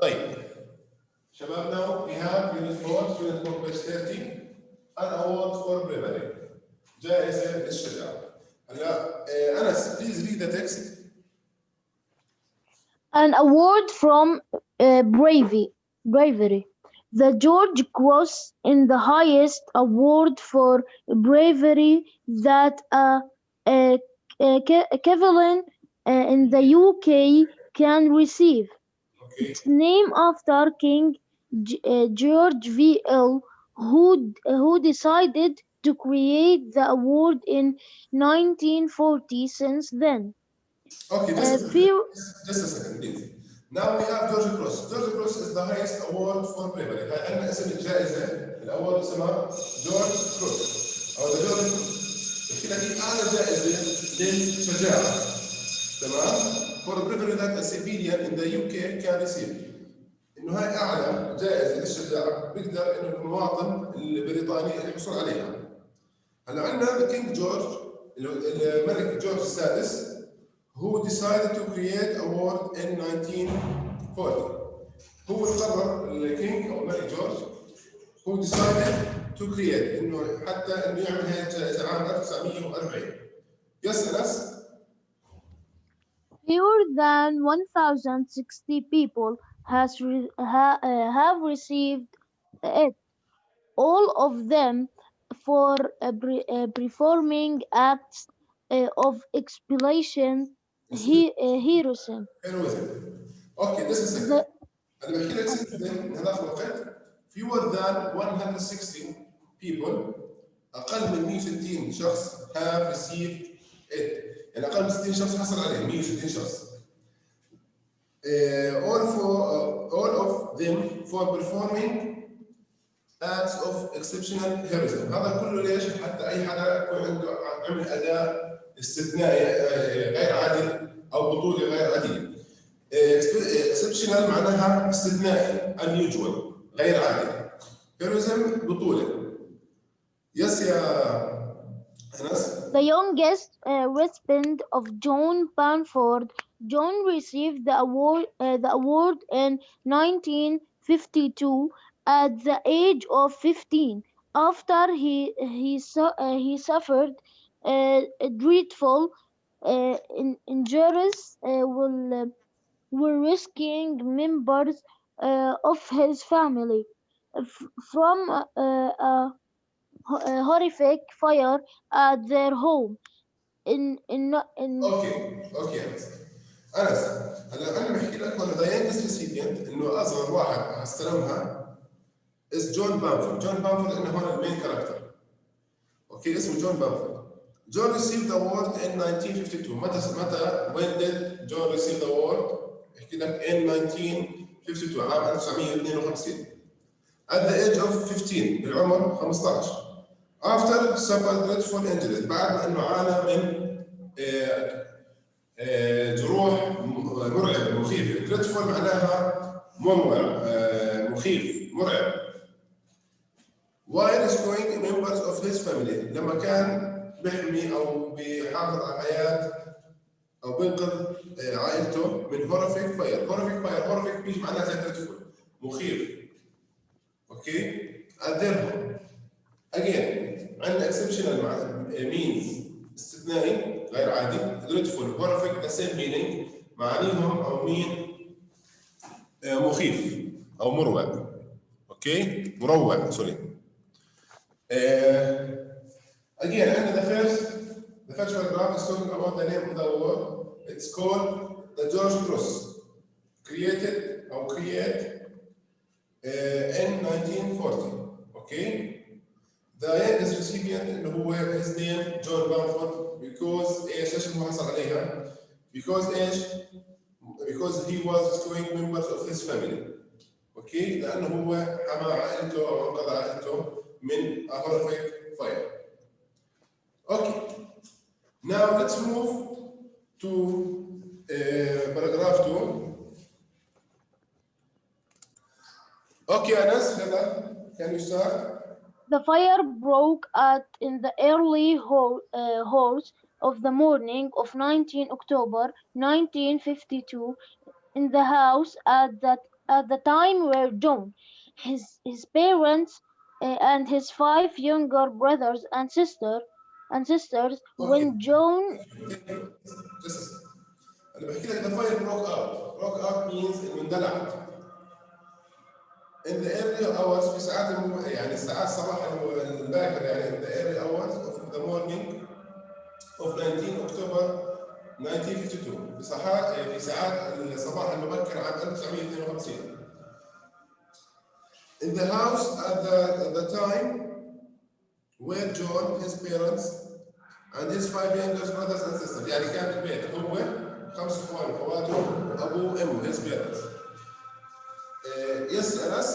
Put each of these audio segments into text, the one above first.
طيب شباب now we have unit 4 unit book page 30 an award for bravery جائزة للشجاعة. هلا أنس please read the text. An award from bravery. The George Cross is the highest award for bravery that a civilian in the UK can receive. Okay. It's named after King George VL, who decided to create the award in 1940. Since then, Okay, just a second. few Just a second, please. Now we have George Cross. George Cross is the highest award for bravery. هاي عندنا اسم الجائزة الأول اسمها جورج كروس أو ذا جورج كروس. بحكي لك هي أعلى جائزة للشجاعة. تمام؟ For bravery that a civilian in the UK can receive. إنه هاي أعلى جائزة للشجاعة بيقدر إنه المواطن البريطاني يحصل عليها. هلا عندنا كينج جورج الملك جورج السادس who decided to create a award in 1940. هو قرر الكينج او الملك جورج who decided to create انه حتى انه يعمل هذه الجائزه عام 1940. يس انس. fewer than 1,060 people have received it, all of them for performing acts of exploration heroism. heroism. اوكي this is The, it. انا بحكي لك سنتين من هذاك الوقت fewer than 160 people اقل من 160 شخص have received it. يعني اقل من 60 شخص حصل عليه 160 شخص. all of them for performing acts of exceptional heroism. هذا كله ليش؟ حتى اي حدا يكون عنده عمل اداء استثنائي غير عادل او بطوله غير عاديه. exceptional معناها استثنائي unusual غير عادي. heroism بطوله. يس يا انس. the youngest recipient of John Bamford, John received the award in 1952 at the age of 15, after he suffered dreadful injuries while rescuing members of his family from a horrific fire at their home in اوكي انس هلا انا بحكي لك هون ذا يانجست ريسيبيانت انه اصغر واحد استلمها is جون بامفورد. جون بامفورد انه هون المين كاركتر. اوكي اسمه جون بامفورد. John received the award in 1952. متى when did John receive the award؟ بحكي لك in 1952 عام 1952 at the age of 15 بالعمر 15 after suffered dreadful injuries بعد ما انه عانى من جروح مرعبه مخيفه. dreadful معناها مروع مخيف مرعب. while rescuing members of his family لما كان بيحمي او بيحافظ على حياه او بينقذ عائلته من horrific fire. horrific بيجي معناها زي dreadful مخيف. اوكي at their home. again عندنا exceptional means استثنائي غير عادي. dreadful horrific the same meaning معانيهم او مين مخيف او مروع. اوكي مروع سوري. again عندنا the first paragraph is talking about the name of the award. It's called the George Cross create in 1940. okay. The youngest recipient اللي هو his name John Bamford because ايش هو حصل عليها؟ because he was rescuing members of his family. اوكي لانه هو حمى عائلته او انقذ عائلته من a horrific fire. Okay. Now let's move to paragraph 2. Okay, Anas, can you start? the fire broke out in the early hours of the morning of 19 October 1952 in the house at the time were John, his parents, and his five younger brothers and sisters. Okay. When John Just انا بحكي لك the fire broke out. Broke out means انه اندلعت. In the early hours في ساعات يعني الساعات الصباح الباكر يعني in the early hours of the morning of 19 October 1952 في ساعات الصباح المبكر عام 1952. In the house at the time were John, his parents, and his five youngest brothers and sisters. يعني كان البيت هو 5 اخوان واخواته وابوه وامه his parents. Yes, Anas.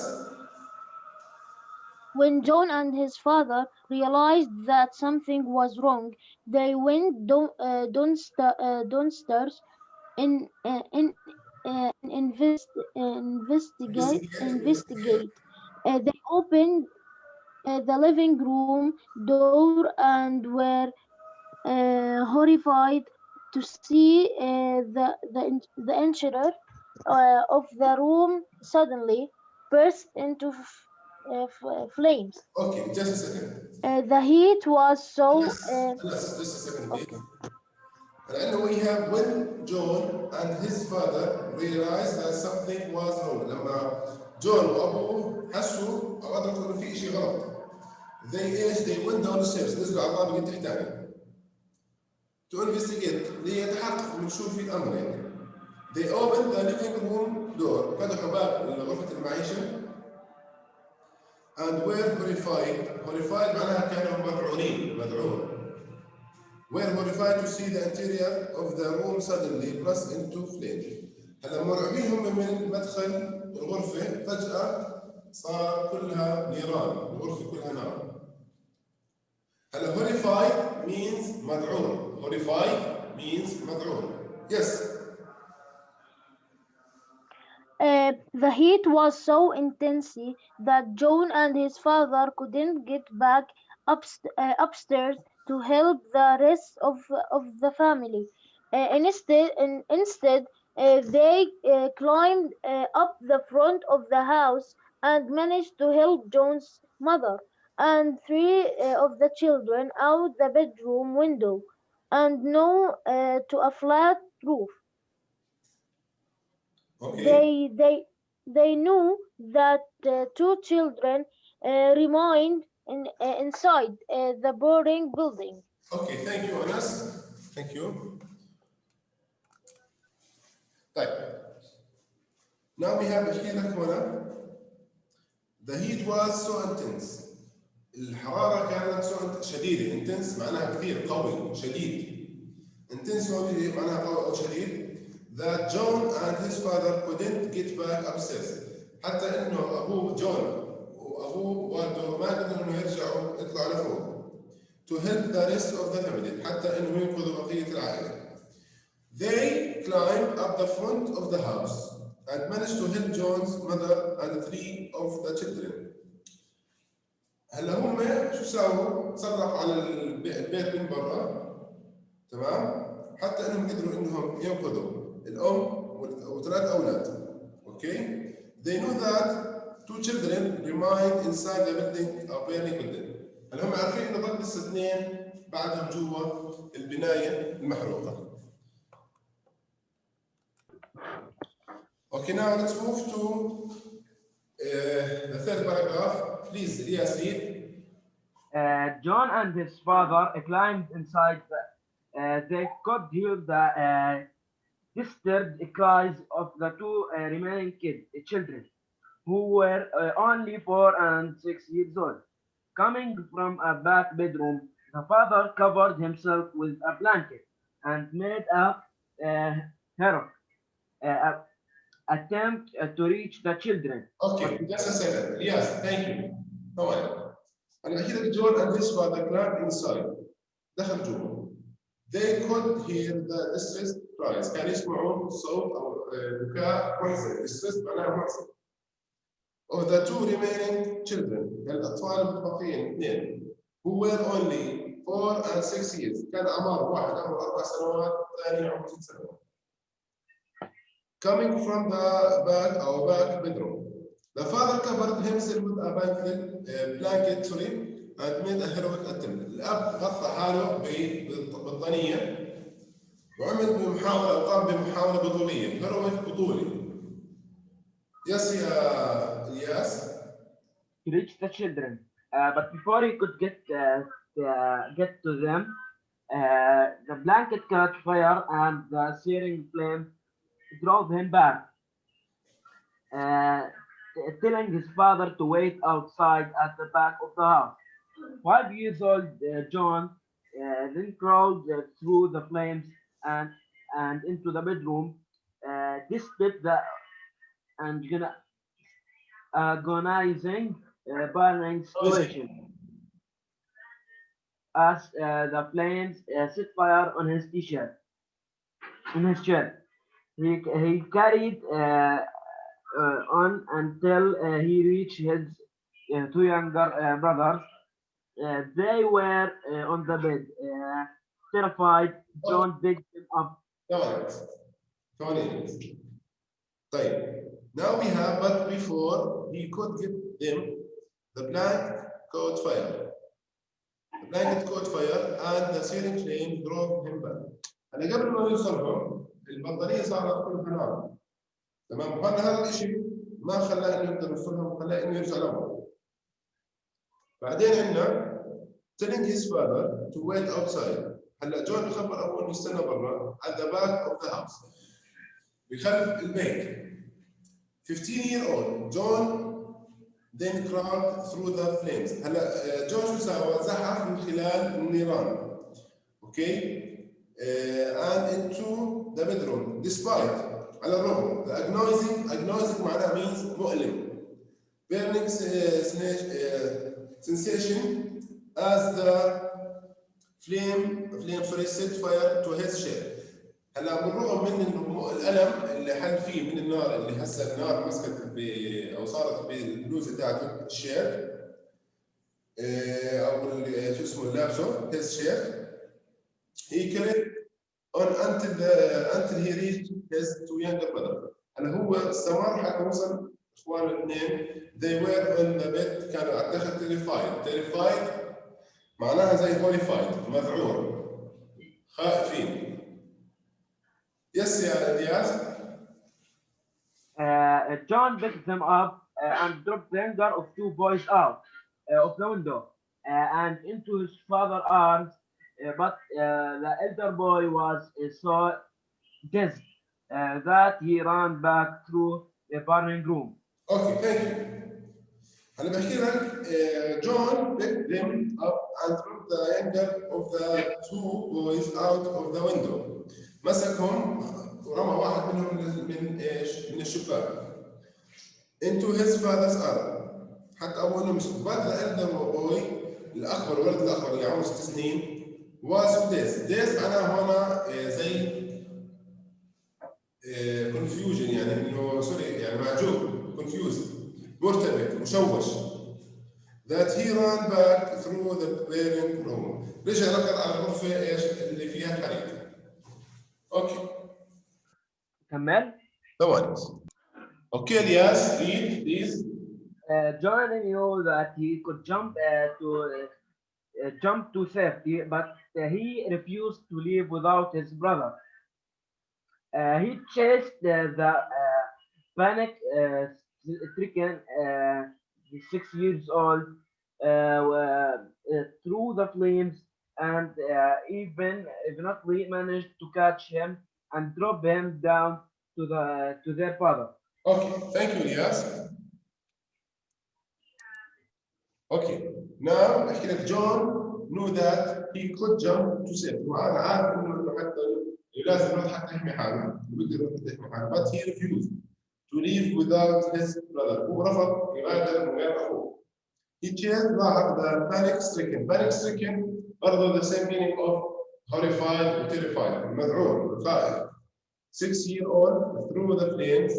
When John and his father realized that something was wrong, they went downstairs investigate. They opened the living room door and were horrified to see the intruder of the room suddenly burst into flames. Okay, just a second. The heat was so. Anas, just a second, please. Okay. And we have when John and his father realized that something was wrong. لما جون وابوه حسوا او ادركوا انه في شيء غلط. They went downstairs نزلوا على الطابق التحتاني. To investigate ليتحققوا من شو في الامر يعني. They opened the living room door. فتحوا باب غرفة المعيشة. And were horrified. Horrified معناها كانوا مذعورين. Were horrified to see the interior of the room suddenly burst into flames. هلا مرعوبين هم من مدخل الغرفة فجأة صار كلها نيران، الغرفة كلها نار. هلا horrified means مذعور. Horrified means مذعور. Yes. The heat was so intense that John and his father couldn't get back upstairs to help the rest of the family. Instead, they climbed up the front of the house and managed to help John's mother and three of the children out the bedroom window and no to a flat roof. Okay. They knew that two children remained inside the burning building. Okay, thank you, Anas. Thank you. طيب. Now we have بحكي لك هنا. The heat was so intense. الحرارة كانت so شديدة. Intense معناها كثير قوي شديد. Intense معناها قوي أو شديد. That John and his father couldn't get back upstairs. حتى إنه أبوه جون وأبوه ووالده ما قدروا إنه يرجعوا يطلعوا لفوق. To help the rest of the family. حتى إنهم ينقذوا بقية العائلة. They climbed up the front of the house and managed to help John's mother and three of the children. هلا هم شو ساووا؟ تصرفوا على البيت من برا تمام؟ حتى انهم قدروا انهم ينقذوا الام وثلاث اولاد. Okay? They knew that two children remained inside the building or burning building. هلا هم عارفين انه ضل لسه اثنين بعدهم جوا البنايه المحروقه. Okay, now let's move to the third paragraph. Please, Elias, read. John and his father climbed inside. They could hear the disturbed cries of the two remaining children, who were only 4 and 6 years old. Coming from a back bedroom, the father covered himself with a blanket and made a heroic attempt to reach the children. Okay, just a second. Yes, thank you. No worry. أنا أحكي لك John and his father climbed inside. دخل جوا. They could hear the distressed cries. كانوا يسمعون صوت أو بكاء محزن. Distressed معناها محزن. Of the two remaining children. الأطفال الباقيين اثنين. Who were only 4 and 6 years. كان أعمار واحد عمره 4 سنوات والثاني عمره 6 سنوات. coming from the back bedroom. The father covered himself with a blanket and made a heroic attempt. الأب غطى حاله بالبطانية وعمل قام بمحاولة بطولية، heroic بطولي. Yes يا إلياس. He reached the children, but before he could get to them, the blanket caught fire and the searing flame drove him back, telling his father to wait outside at the back of the house. 5-year-old John then crawled through the flames and into the bedroom, despite the agonizing burning situation. As the flames set fire on his t-shirt, he carried on until he reached his two younger brothers. They were on the bed, terrified. John picked them up. طيب. Now we have, but before he could get them, the blanket caught fire. The blanket caught fire and the searing flame drove him back. أنا قبل ما يوصلهم البطارية صارت كلها نار. تمام؟ وهذا هذا الشيء ما خلاه إنه يقدر يوصلهم وخلاه إنه يرجع لهم. بعدين عندنا telling his father to wait outside. هلا جون بخبر أبوه إنه يستنى برا at the back of the house. بخلف البيت. 15-year-old John then crawled through the flames. هلا جون شو سوى؟ زحف من خلال النيران. Okay? And into the bedroom despite على الرغم the agonizing معناها means مؤلم. Burning sensation as the flame set fire to his shirt. هلا بالرغم من انه الالم اللي حل فيه من النار اللي هسه النار مسكت او صارت بالبلوزه تاعته الشيرت او شو اسمه لابسه his shirt. He carried on until he reached his two younger brothers. هلا هو استمر حتى وصل اخوانه الاثنين. They were on the bed كانوا اعتقد terrified معناها زي horrified مذعور خائفين. Yes, Elias. John picked them up and dropped the younger of two boys out of the window and into his father's arms, but the elder boy was so dazed that he ran back through the burning room. Okay, thank you. أنا بحكي لك John picked them up and dropped the younger of the two boys out of the window. مسكهم ورمى واحد منهم من ايش؟ من الشباك. into his father's arm. حتى أبوه إنه مسك. بعد الألدر boy الأكبر الولد الأكبر اللي عمره 6 سنين was dazed معناها هنا زي confusion يعني إنه سوري يعني معجوب confused مرتبك مشوش. that he ran back through the burning room. رجع ركض على الغرفة ايش اللي فيها حريق. اوكي. كمل. ثواني. اوكي الياس read please. John knew that he could jump to safety, but he refused to leave without his brother. He chased the panic-stricken 6-year-old through the flames and eventually managed to catch him and drop him down to their father. Okay, thank you, Elias. Okay, now أحكي لك John knew that he could jump to safety. وأنا عارف إنه حتى لازم يروح حتى يحمي حاله، بيقدر يروح حتى يحمي حاله، but he refused to leave without his brother. هو رفض يغادر من غير أخوه. He chased the panic-stricken. Panic-stricken برضه the same meaning of horrified or terrified. مذعور خائف. 6-year-old through the flames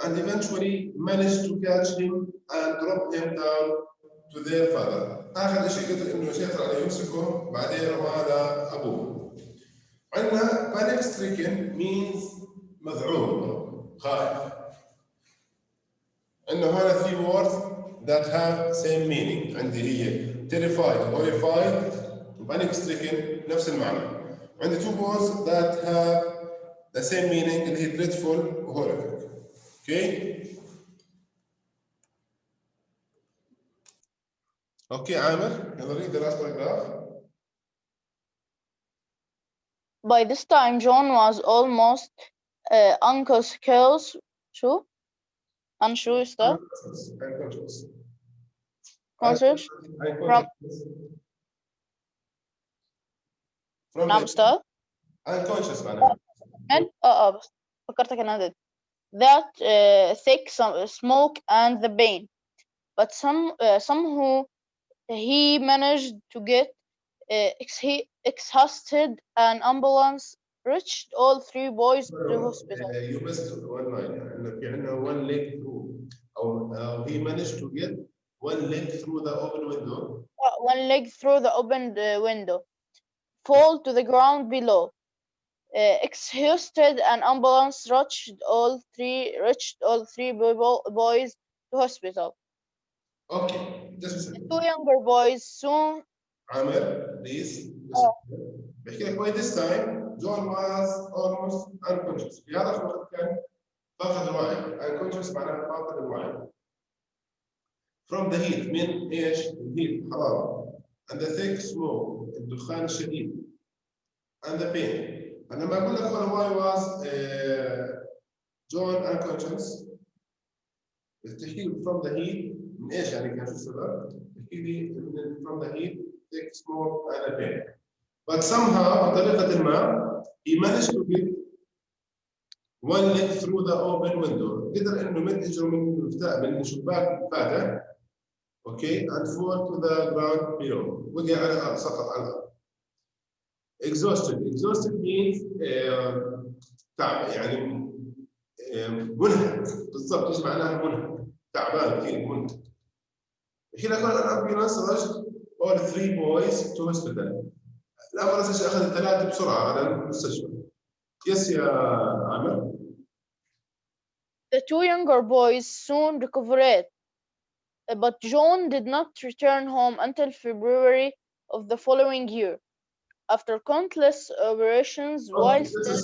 and eventually managed to catch him and drop him down to their father. آخر شيء قدر إنه يسيطر عليه يمسكه بعدين رماه لأبوه. عندنا panic stricken means مذعور. خائف. عندنا هنا 3 words that have same meaning. عندي هي terrified horrified panic stricken نفس المعنى. عندي 2 words that have the same meaning اللي هي dreadful horrific. اوكي؟ اوكي عامر يلا read the last paragraph. By this time, John was almost unconscious. Unsure, is that? Unconscious. Conscious? نعم أستاذ. unconscious معناها. بس فكرتك أنا did. That thick smoke and the pain, but somehow he managed to get exhausted. An ambulance reached all 3 boys to hospital. You missed one line. في عندنا one leg through أو he managed to get one leg through the open window. One leg through the opened window. Fall to the ground below. Exhausted, an ambulance reached all three boys to hospital. Okay, just a second. The 2 younger boys soon. Amir, please. بحكي لك by this time John was almost unconscious. في هذا الوقت كان فاقد الوعي. Unconscious معناها فاقد الوعي. From the heat من ايش؟ الهيت الحرارة. And the thick smoke الدخان الشديد. And the pain. أنا لما أقول لك هنا why was John unconscious؟ بتحكي لي from the heat من ايش يعني كان شو السبب؟ بتحكي لي from the heat, thick smoke and the pain. But somehow بطريقة ما he managed to get one leg through the open window. قدر إنه مد إجره من الشباك فاتح. Okay, and fall to the ground below. وقع على الأرض سقط على الأرض. Exhausted means تعب يعني منهك بالضبط ايش معناها منهك تعبان كثير منهك. هنا كان الامبيولانس رشد all 3 boys to hospital. الامبيولانس اخذ ال3 بسرعه على المستشفى. يس يا عامر. The 2 younger boys soon recovered, but John did not return home until February of the following year. After countless operations, while still.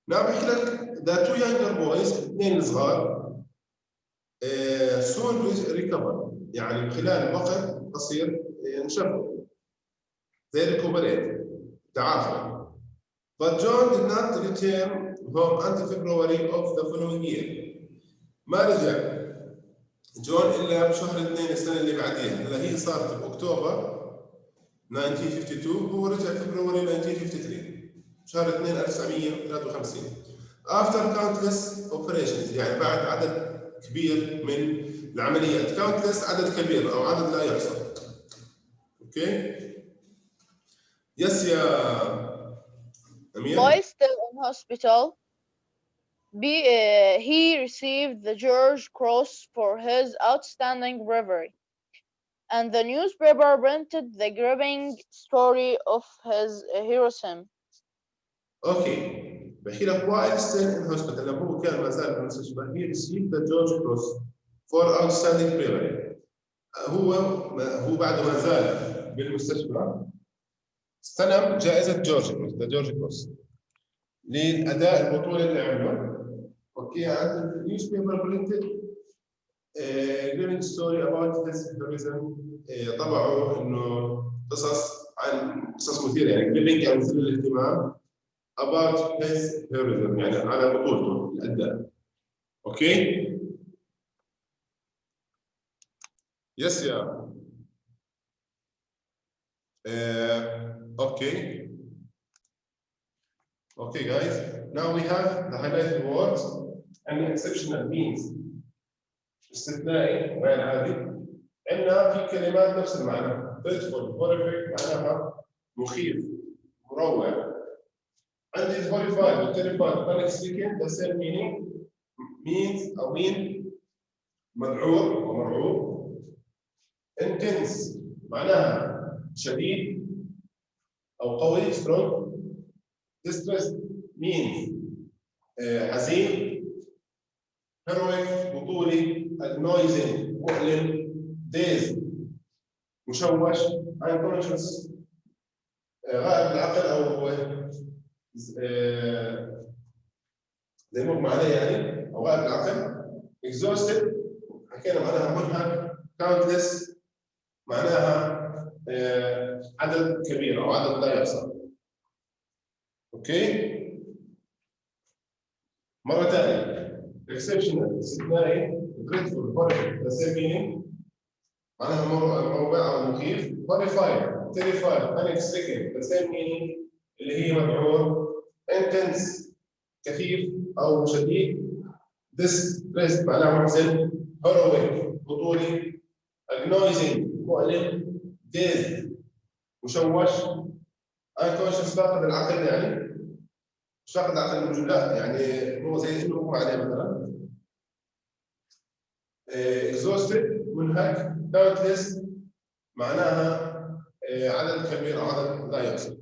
نعم بحكي لك the 2 younger boys اثنين صغار soon recover يعني خلال وقت قصير انشفوا. They recovered تعافوا. But John did not return home until February of the following year. ما رجع جون إلا بشهر 2 السنة اللي بعديها. هلا هي صارت بأكتوبر 1952 هو رجع فبراير 1953 شهر 2 1953 after countless operations يعني بعد عدد كبير من العمليات. countless عدد كبير او عدد لا يحصى. اوكي يس يا امير. While still in hospital, he received the George Cross for his outstanding bravery, and the newspaper printed the gripping story of his heroism. اوكي بحكي لك while still in hospital لما هو كان ما زال بالمستشفى he received the George Cross for outstanding bravery. هو بعد ما زال بالمستشفى استلم جائزة جورج كروس لأداء البطولة اللي عمله. اوكي عند النيوزبيبر برنتد living story about his heroism. طبعوا انه قصص مثيرة يعني living يعني مثير للاهتمام about his heroism يعني على بطولته الأداء. اوكي يس يا okay guys, now we have the highlighted words and exceptional means. استثنائي غير عادي. عندنا في كلمات نفس المعنى. dreadful horrific معناها مخيف مروع. عندي horrified و terrified panic stricken the same meaning means أو mean مذعور ومرعوب. intense معناها شديد أو قوي strong. distressed means حزين. heroic بطولي. agonizing مؤلم. dazed مشوش. unconscious غائب العقل او زي مغمى عليه يعني او غائب العقل. exhausted حكينا معناها منهك. countless معناها عدد كبير او عدد لا يحصى. اوكي مره ثانيه exceptional استثنائي. dreadful horrible the same meaning معناها مروع او مخيف. horrified terrified panic stricken the same meaning اللي هي مذعور. intense كثيف او شديد. distressed معناها محزن. heroic بطولي. agonizing مؤلم. dazed مشوش. unconscious فاقد العقل يعني مش فاقد العقل من لا يعني هو زي انه مغمى عليه مثلا. exhausted منهك. countless معناها عدد كبير او عدد لا يحصى.